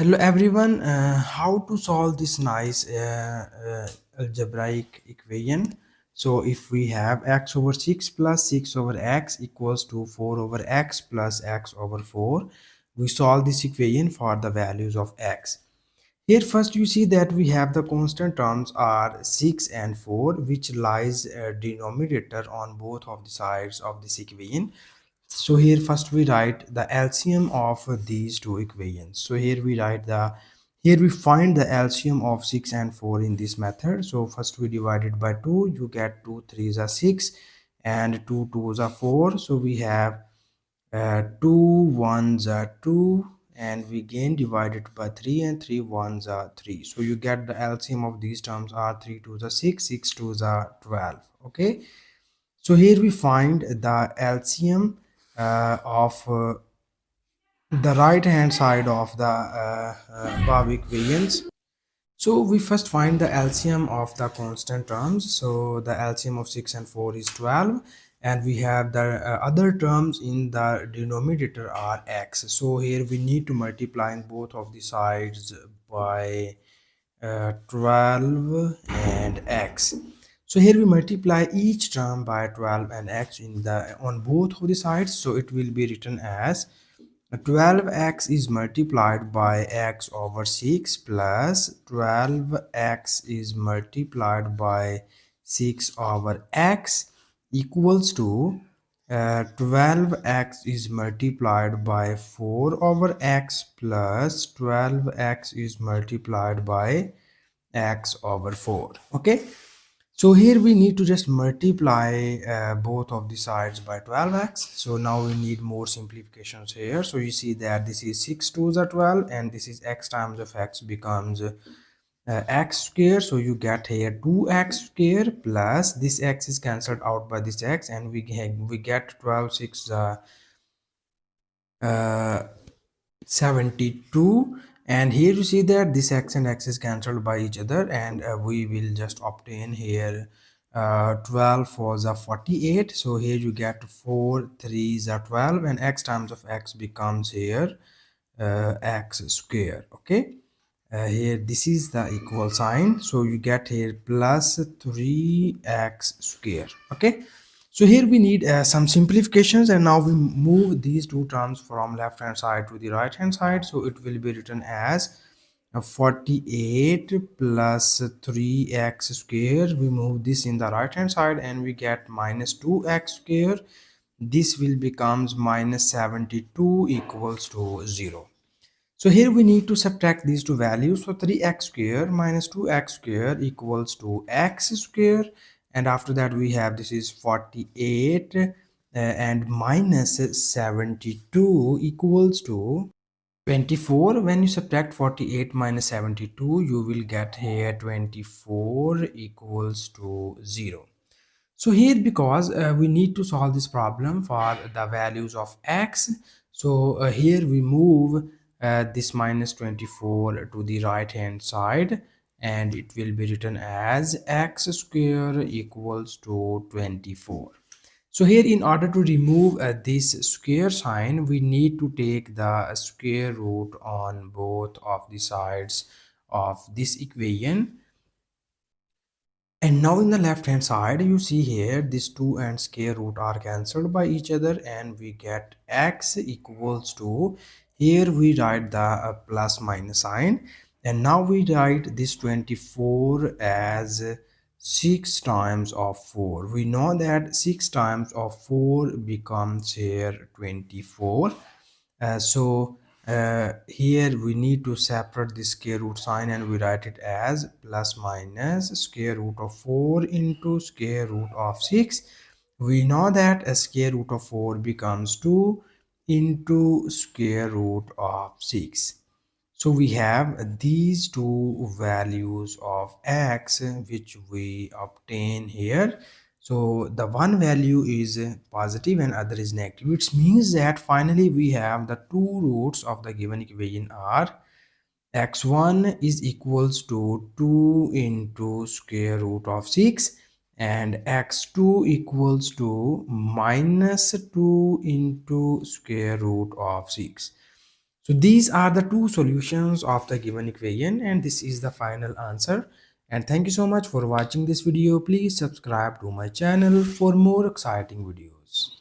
Hello everyone, how to solve this nice algebraic equation. So if we have x over 6 plus 6 over x equals to 4 over x plus x over 4, we solve this equation for the values of x. Here first you see that we have the constant terms are 6 and 4, which lies denominator on both of the sides of this equation. So here first we write the LCM of these two equations. So here we find the LCM of 6 and 4 in this method. So first we divide it by 2, you get 2 3s are 6 and 2 2s are 4. So we have 2 1s are 2 and we again divide it by 3 and 3 1s are 3. So you get the LCM of these terms are 3 2s are 6, 6 2s are 12. Okay. So here we find the LCM of the right hand side of the above equations. So we first find the LCM of the constant terms. So the LCM of 6 and 4 is 12, and we have the other terms in the denominator are x. So here we need to multiply in both of the sides by 12 and x. So here we multiply each term by 12 and x in the on both of the sides. So it will be written as 12x is multiplied by x over 6 plus 12x is multiplied by 6 over x equals to 12x is multiplied by 4 over x plus 12x is multiplied by x over 4. Okay, so here we need to just multiply both of the sides by 12x. So now we need more simplifications here. So you see that this is 6 2s are 12 and this is x times of x becomes x square. So you get here 2x square plus this x is cancelled out by this x and we get 12 6 72, and here you see that this x and x is cancelled by each other, and we will just obtain here 12 4s are 48. So here you get 4 3s are 12 and x times of x becomes here x square. Okay, here this is the equal sign, so you get here plus 3x square. Okay, so here we need some simplifications, and now we move these two terms from left hand side to the right hand side. So it will be written as 48 plus 3x square. We move this in the right hand side and we get minus 2x square. This will becomes minus 72 equals to 0. So here we need to subtract these two values. So 3x square minus 2x square equals to x square, and after that we have this is 48 and minus 72 equals to 24. When you subtract 48 minus 72, you will get here 24 equals to 0. So here, because we need to solve this problem for the values of x, so here we move this minus 24 to the right hand side, and it will be written as x square equals to 24. So here, in order to remove this square sign, we need to take the square root on both of the sides of this equation. And now in the left hand side, you see here this 2 and square root are cancelled by each other, and we get x equals to, here we write the plus minus sign, and now we write this 24 as 6 times of 4. We know that 6 times of 4 becomes here 24. Here we need to separate the square root sign, and we write it as plus minus square root of 4 into square root of 6. We know that a square root of 4 becomes 2 into square root of 6. So we have these two values of x which we obtain here. So the one value is positive and other is negative, which means that finally we have the two roots of the given equation are x1 is equals to 2 into square root of 6 and x2 equals to minus 2 into square root of 6. So these are the two solutions of the given equation, and this is the final answer. And thank you so much for watching this video. Please subscribe to my channel for more exciting videos.